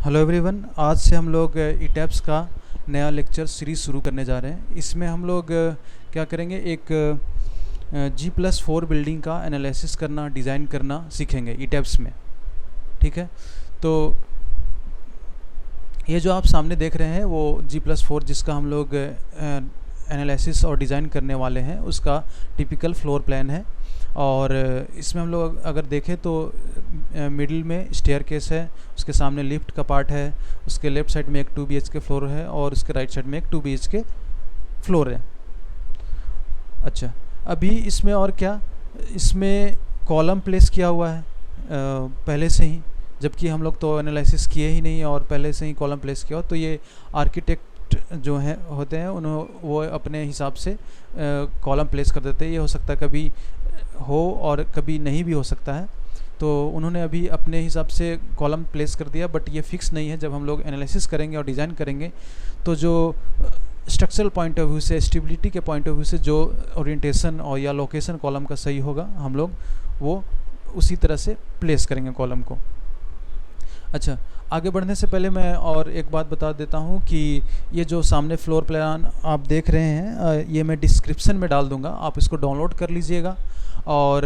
Hello everyone, आज से हम लोग ईटैप्स का नया लेक्चर सीरीज़ शुरू करने जा रहे हैं। इसमें हम लोग क्या करेंगे, एक G+4 बिल्डिंग का एनालिसिस करना, डिज़ाइन करना सीखेंगे ईटैप्स में। ठीक है, तो ये जो आप सामने देख रहे हैं वो G+4 जिसका हम लोग एनालिसिस और डिज़ाइन करने वाले हैं, उसका टिपिकल फ्लोर प्लान है। और इसमें हम लोग अगर देखें तो मिडिल में स्टेयरकेस है, उसके सामने लिफ्ट का पार्ट है, उसके लेफ़्ट साइड में एक 2 BHK फ्लोर है और उसके राइट साइड में एक 2 BHK फ्लोर है। अच्छा, अभी इसमें और क्या, इसमें कॉलम प्लेस किया हुआ है पहले से ही, जबकि हम लोग तो एनालिसिस किए ही नहीं और पहले से ही कॉलम प्लेस किया हो। तो ये आर्किटेक्ट जो हैं होते हैं वो अपने हिसाब से कॉलम प्लेस कर देते हैं। ये हो सकता है कभी हो और कभी नहीं भी हो सकता है। तो उन्होंने अभी अपने हिसाब से कॉलम प्लेस कर दिया, बट ये फिक्स नहीं है। जब हम लोग एनालिसिस करेंगे और डिज़ाइन करेंगे तो जो स्ट्रक्चरल पॉइंट ऑफ व्यू से, स्टेबिलिटी के पॉइंट ऑफ व्यू से जो ओरिएंटेशन और या लोकेशन कॉलम का सही होगा, हम लोग वो उसी तरह से प्लेस करेंगे कॉलम को। अच्छा, आगे बढ़ने से पहले मैं और एक बात बता देता हूँ कि ये जो सामने फ्लोर प्लान आप देख रहे हैं, ये मैं डिस्क्रिप्शन में डाल दूँगा, आप इसको डाउनलोड कर लीजिएगा। और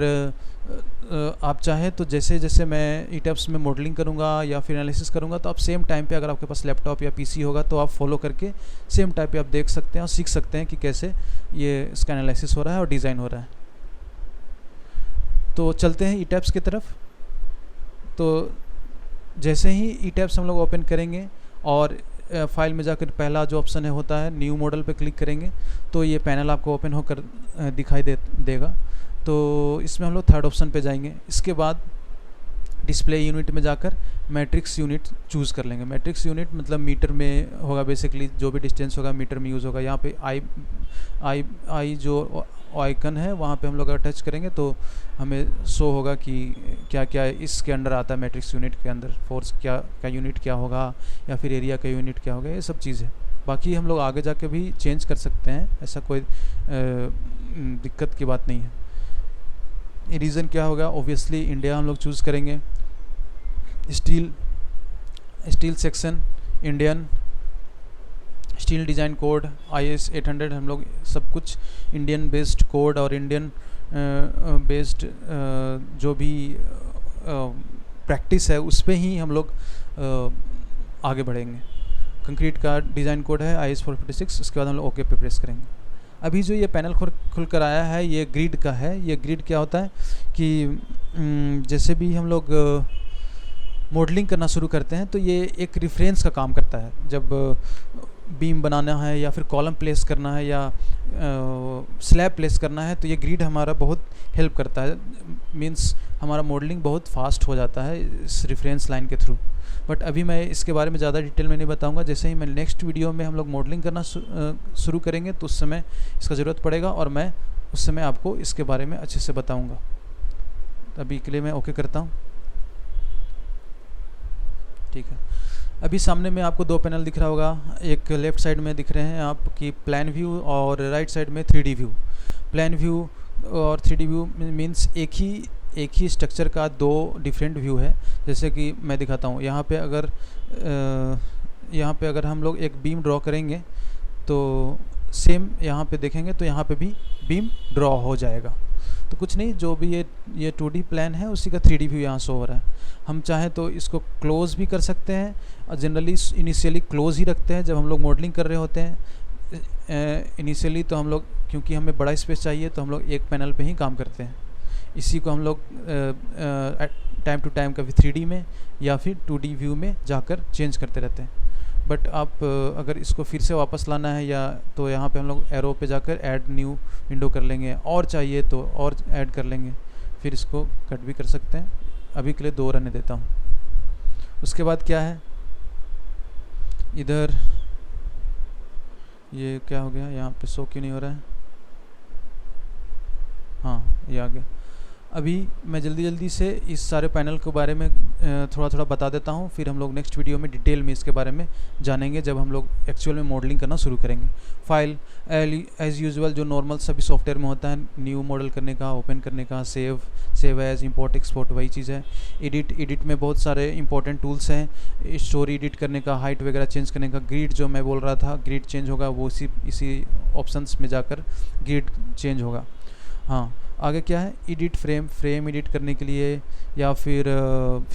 आप चाहें तो जैसे जैसे मैं ईटैप्स में मॉडलिंग करूँगा या फिर एनालिसिस करूँगा, तो आप सेम टाइम पे, अगर आपके पास लैपटॉप या पीसी होगा तो आप फॉलो करके सेम टाइम पे आप देख सकते हैं और सीख सकते हैं कि कैसे ये इसका एनालिसिस हो रहा है और डिज़ाइन हो रहा है। तो चलते हैं ईटैप्स की तरफ। तो जैसे ही ईटैप्स हम लोग ओपन करेंगे और फाइल में जाकर पहला जो ऑप्शन है होता है न्यू मॉडल पे क्लिक करेंगे, तो ये पैनल आपको ओपन होकर दिखाई देगा। तो इसमें हम लोग थर्ड ऑप्शन पे जाएंगे। इसके बाद डिस्प्ले यूनिट में जाकर मैट्रिक्स यूनिट चूज़ कर लेंगे। मैट्रिक्स यूनिट मतलब मीटर में होगा, बेसिकली जो भी डिस्टेंस होगा मीटर में यूज़ होगा। यहाँ पे आई जो आइकन है वहाँ पे हम लोग अगर टच करेंगे तो हमें शो होगा कि क्या क्या इसके अंडर आता है। मैट्रिक्स यूनिट के अंदर फोर्स क्या यूनिट क्या होगा, या फिर एरिया का यूनिट क्या होगा, ये सब चीज़ है। बाकी हम लोग आगे जाके भी चेंज कर सकते हैं, ऐसा कोई दिक्कत की बात नहीं है। रीज़न क्या होगा, ओबियसली इंडिया हम लोग चूज़ करेंगे। Steel section, Indian steel design code, IS 800, हम लोग सब कुछ इंडियन बेस्ड कोड और इंडियन बेस्ड जो भी प्रैक्टिस है उस पर ही हम लोग आगे बढ़ेंगे। कंक्रीट का डिज़ाइन कोड है IS 456। उसके बाद हम लोग ओके पे प्रेस करेंगे। अभी जो ये पैनल खुल कर आया है, ये ग्रिड का है। ये ग्रिड क्या होता है कि जैसे भी हम लोग मॉडलिंग करना शुरू करते हैं तो ये एक रेफरेंस का काम करता है। जब बीम बनाना है या फिर कॉलम प्लेस करना है या स्लैब प्लेस करना है, तो ये ग्रिड हमारा बहुत हेल्प करता है। मींस हमारा मॉडलिंग बहुत फास्ट हो जाता है इस रेफरेंस लाइन के थ्रू। बट अभी मैं इसके बारे में ज़्यादा डिटेल में नहीं बताऊंगा। जैसे ही मैं नेक्स्ट वीडियो में हम लोग मॉडलिंग करना शुरू करेंगे तो उस समय इसका ज़रूरत पड़ेगा और मैं उस समय आपको इसके बारे में अच्छे से बताऊंगा। अभी के लिए मैं ओके करता हूँ। ठीक है, अभी सामने में आपको दो पैनल दिख रहा होगा। एक लेफ़्ट साइड में दिख रहे हैं आपकी प्लान व्यू और राइट साइड में 3D व्यू। प्लान व्यू और 3D व्यू मीन्स एक ही स्ट्रक्चर का दो डिफरेंट व्यू है। जैसे कि मैं दिखाता हूँ, यहाँ पे अगर हम लोग एक बीम ड्रॉ करेंगे तो सेम यहाँ पे देखेंगे तो यहाँ पे भी बीम ड्रॉ हो जाएगा। तो कुछ नहीं, जो भी ये 2D प्लान है उसी का 3D व्यू यहाँ शो हो रहा है। हम चाहें तो इसको क्लोज़ भी कर सकते हैं और जनरली इनिशियली क्लोज़ ही रखते हैं जब हम लोग मॉडलिंग कर रहे होते हैं। इनिशियली तो हम लोग, क्योंकि हमें बड़ा स्पेस चाहिए, तो हम लोग एक पैनल पे ही काम करते हैं। इसी को हम लोग टाइम टू टाइम कभी 3D में या फिर 2D व्यू में जाकर चेंज करते रहते हैं। बट आप अगर इसको फिर से वापस लाना है या तो यहाँ पे हम लोग एरो पे जाकर ऐड न्यू विंडो कर लेंगे, और चाहिए तो और ऐड कर लेंगे, फिर इसको कट भी कर सकते हैं। अभी के लिए 2 रहने देता हूँ। उसके बाद क्या है, इधर ये क्या हो गया, यहाँ पे शो क्यों नहीं हो रहा है। हाँ, ये आ गया। अभी मैं जल्दी से इस सारे पैनल के बारे में थोड़ा बता देता हूँ, फिर हम लोग नेक्स्ट वीडियो में डिटेल में इसके बारे में जानेंगे जब हम लोग एक्चुअल में मॉडलिंग करना शुरू करेंगे। फाइल एज़ यूजुअल जो नॉर्मल सभी सॉफ्टवेयर में होता है, न्यू मॉडल करने का, ओपन करने का, सेव एज, इंपोर्ट एक्सपोर्ट, वही चीज़ है। एडिट में बहुत सारे इंपॉर्टेंट टूल्स हैं, स्टोरी एडिट करने का, हाइट वगैरह चेंज करने का। ग्रिड जो मैं बोल रहा था, ग्रिड चेंज होगा वो इसी ऑप्शंस में जाकर ग्रिड चेंज होगा। हाँ, आगे क्या है, एडिट फ्रेम एडिट करने के लिए, या फिर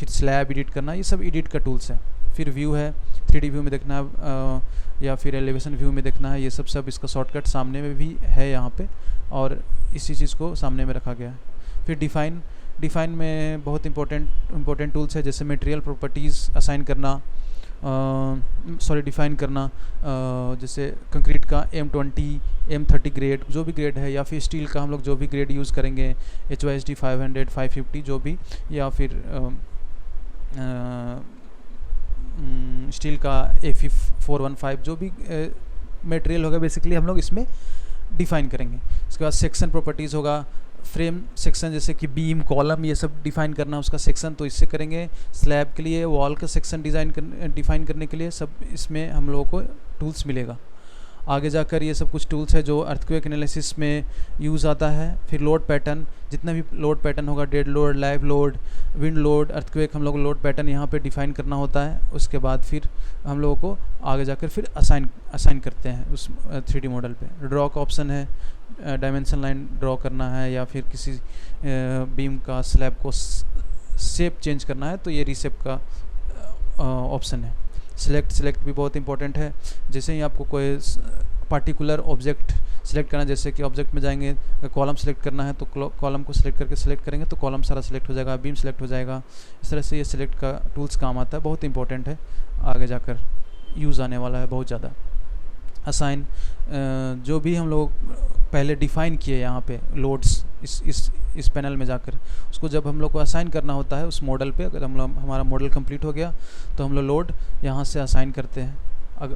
स्लैब एडिट करना, ये सब एडिट का टूल्स है। फिर व्यू है, 3D व्यू में देखना है या फिर एलिवेशन व्यू में देखना है, ये सब इसका शॉर्टकट सामने में भी है यहाँ पे, और इसी चीज़ को सामने में रखा गया है। फिर डिफ़ाइन में बहुत इंपॉर्टेंट टूल्स है, जैसे मटेरियल प्रॉपर्टीज़ असाइन करना, डिफ़ाइन करना, जैसे कंक्रीट का M20, M30 ग्रेड, जो भी ग्रेड है, या फिर स्टील का हम लोग जो भी ग्रेड यूज़ करेंगे, HYSD 500, 550 जो भी, या फिर स्टील का AF415 जो भी मटेरियल होगा, बेसिकली हम लोग इसमें डिफ़ाइन करेंगे। इसके बाद सेक्शन प्रॉपर्टीज़ होगा, फ्रेम सेक्शन जैसे कि बीम, कॉलम, ये सब डिफ़ाइन करना उसका सेक्शन, तो इससे करेंगे। स्लैब के लिए वॉल का सेक्शन डिफ़ाइन करने के लिए सब इसमें हम लोगों को टूल्स मिलेगा। आगे जाकर ये सब कुछ टूल्स है जो अर्थक्वेक एनालिसिस में यूज़ आता है। फिर लोड पैटर्न, जितना भी लोड पैटर्न होगा, dead load, live load, wind load, earthquake, हम लोग लोड पैटर्न यहाँ पे डिफ़ाइन करना होता है। उसके बाद फिर हम लोगों को आगे जाकर फिर असाइन करते हैं उस 3D मॉडल पे। ड्रॉ का ऑप्शन है, डायमेंशन लाइन ड्रॉ करना है, या फिर किसी बीम का, स्लैब को शेप चेंज करना है, तो ये रीशेप का ऑप्शन है। सिलेक्ट भी बहुत इंपॉर्टेंट है। जैसे ही आपको कोई पार्टिकुलर ऑब्जेक्ट सेलेक्ट करना, जैसे कि ऑब्जेक्ट में जाएंगे, कॉलम सेलेक्ट करना है तो कॉलम को सेलेक्ट करेंगे तो कॉलम सारा सेलेक्ट हो जाएगा, बीम सेलेक्ट हो जाएगा। इस तरह से ये सिलेक्ट का टूल्स काम आता है, बहुत इंपॉर्टेंट है, आगे जाकर यूज़ आने वाला है बहुत ज़्यादा। असाइन, जो भी हम लोग पहले डिफ़ाइन किए यहाँ पे लोड्स इस पैनल में जाकर, उसको जब हम लोग को असाइन करना होता है उस मॉडल पे, अगर हमारा मॉडल कंप्लीट हो गया तो हम लोग लोड यहाँ से असाइन करते हैं।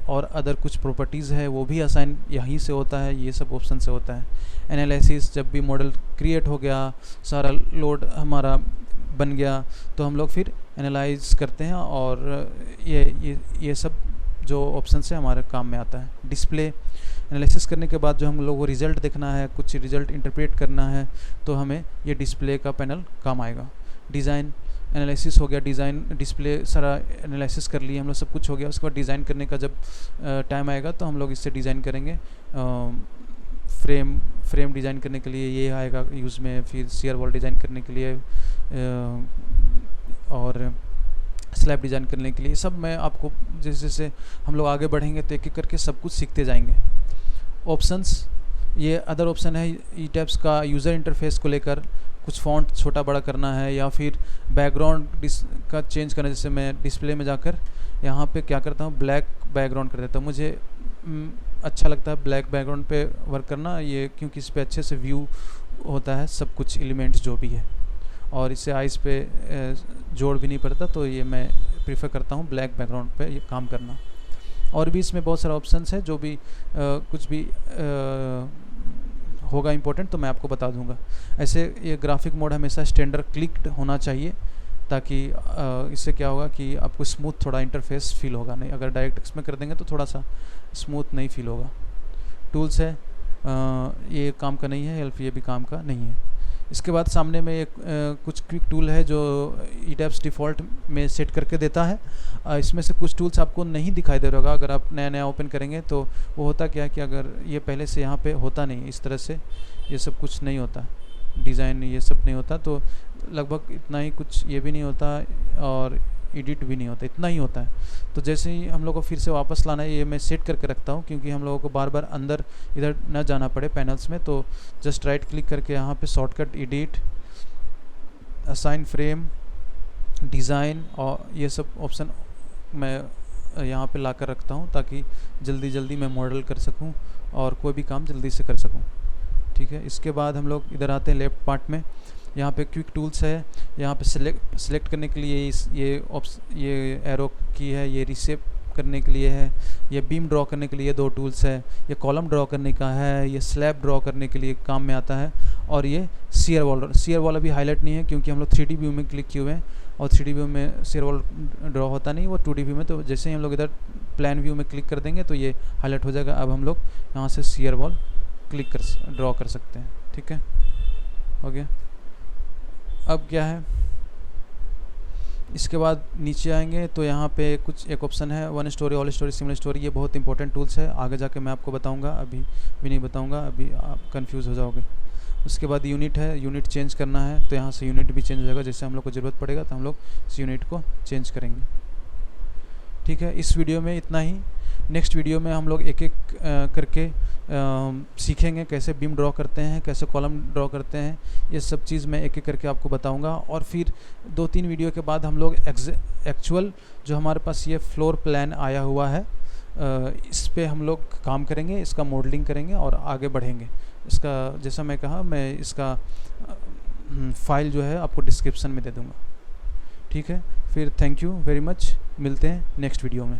और अदर कुछ प्रॉपर्टीज़ है वो भी असाइन यहीं से होता है, ये सब ऑप्शन से होता है। एनालिसिस, जब भी मॉडल क्रिएट हो गया, सारा लोड हमारा बन गया, तो हम लोग फिर एनालाइज करते हैं, और ये सब जो ऑप्शन से हमारे काम में आता है। डिस्प्ले, एनालिसिस करने के बाद जो हम लोग को रिज़ल्ट देखना है, कुछ रिज़ल्ट इंटरप्रेट करना है, तो हमें ये डिस्प्ले का पैनल काम आएगा। डिज़ाइन, एनालिसिस हो गया, डिज़ाइन डिस्प्ले सारा एनालिसिस कर लिए हम लोग, सब कुछ हो गया। उसके बाद डिज़ाइन करने का जब टाइम आएगा तो हम लोग इससे डिज़ाइन करेंगे। फ्रेम डिज़ाइन करने के लिए ये आएगा यूज़ में, फिर शेयर वॉल डिज़ाइन करने के लिए, और स्लैब डिज़ाइन करने के लिए। सब मैं आपको जैसे जैसे हम लोग आगे बढ़ेंगे तो एक एक करके सब कुछ सीखते जाएंगे। ऑप्शंस, ये अदर ऑप्शन है ई-टैब्स का, यूज़र इंटरफेस को लेकर कुछ फ़ॉन्ट छोटा बड़ा करना है, या फिर बैकग्राउंड का चेंज करना। जैसे मैं डिस्प्ले में जाकर यहाँ पे क्या करता हूँ, ब्लैक बैकग्राउंड कर देता हूँ। मुझे अच्छा लगता है ब्लैक बैकग्राउंड पे वर्क करना, ये क्योंकि इस पर अच्छे से व्यू होता है सब कुछ एलिमेंट्स जो भी है, और इससे आइज़ पे जोड़ भी नहीं पड़ता, तो ये मैं प्रीफर करता हूँ ब्लैक बैकग्राउंड पे ये काम करना। और भी इसमें बहुत सारा ऑप्शंस है, जो भी कुछ भी होगा इम्पोर्टेंट तो मैं आपको बता दूंगा। ऐसे ये ग्राफिक मोड हमेशा स्टैंडर्ड क्लिक्ड होना चाहिए, ताकि इससे क्या होगा कि आपको स्मूथ थोड़ा इंटरफेस फील होगा। नहीं, अगर डायरेक्ट टेक्स्ट में कर देंगे तो थोड़ा सा स्मूथ नहीं फील होगा। टूल्स है, ये काम का नहीं है, हेल्प ये भी काम का नहीं है। इसके बाद सामने में एक कुछ क्विक टूल है जो ई-टैब्स डिफ़ॉल्ट में सेट करके देता है। इसमें से कुछ टूल्स आपको नहीं दिखाई दे रहा होगा अगर आप नया ओपन करेंगे, तो वो होता क्या है कि अगर ये पहले से यहाँ पे होता नहीं, इस तरह से ये सब कुछ नहीं होता, डिज़ाइन ये सब नहीं होता, तो लगभग इतना ही, कुछ ये भी नहीं होता और एडिट भी नहीं होता, इतना ही होता है। तो जैसे ही हम लोग को फिर से वापस लाना है, ये मैं सेट करके रखता हूँ, क्योंकि हम लोगों को बार बार अंदर इधर न जाना पड़े पैनल्स में। तो जस्ट राइट क्लिक करके यहाँ पे shortcut edit, assign frame, design, और ये सब ऑप्शन मैं यहाँ पे ला कर रखता हूँ, ताकि जल्दी मैं मॉडल कर सकूँ और कोई भी काम जल्दी से कर सकूँ। ठीक है, इसके बाद हम लोग इधर आते हैं लेफ्ट पार्ट में। यहाँ पे क्विक टूल्स है, यहाँ पे सिलेक्ट करने के लिए ये एरो की है, ये रीशेप करने के लिए है, ये बीम ड्रॉ करने के लिए 2 टूल्स है, ये कॉलम ड्रॉ करने का है, ये स्लैब ड्रॉ करने के लिए काम में आता है, और ये शियर वॉल अभी हाईलाइट नहीं है क्योंकि हम लोग 3D व्यू में क्लिक किए हुए हैं, और 3D व्यू में शियर वॉल ड्रॉ होता नहीं, वो 2D व्यू में। तो जैसे ही हम लोग इधर प्लान व्यू में क्लिक कर देंगे तो ये हाईलाइट हो जाएगा। अब हम लोग यहाँ से शियर वॉल ड्रॉ कर सकते हैं। ठीक है, हो गया। अब क्या है, इसके बाद नीचे आएंगे तो यहाँ पे एक ऑप्शन है 1 story, all story, single storey. ये बहुत इंपॉर्टेंट टूल्स है, आगे जाके मैं आपको बताऊंगा, अभी भी नहीं बताऊंगा, अभी आप कंफ्यूज हो जाओगे। उसके बाद यूनिट है, यूनिट चेंज करना है तो यहाँ से यूनिट भी चेंज हो जाएगा, जैसे हम लोग को ज़रूरत पड़ेगा तो हम लोग इस यूनिट को चेंज करेंगे। ठीक है, इस वीडियो में इतना ही। नेक्स्ट वीडियो में हम लोग एक एक करके सीखेंगे कैसे बीम ड्रॉ करते हैं, कैसे कॉलम ड्रॉ करते हैं, ये सब चीज़ मैं एक एक करके आपको बताऊंगा। और फिर 2-3 वीडियो के बाद हम लोग एक्चुअल जो हमारे पास ये फ्लोर प्लान आया हुआ है, इस पे हम लोग काम करेंगे, इसका मॉडलिंग करेंगे और आगे बढ़ेंगे। इसका जैसा मैं कहा, मैं इसका फाइल जो है आपको डिस्क्रिप्शन में दे दूँगा। ठीक है, फिर थैंक यू वेरी मच, मिलते हैं नेक्स्ट वीडियो में।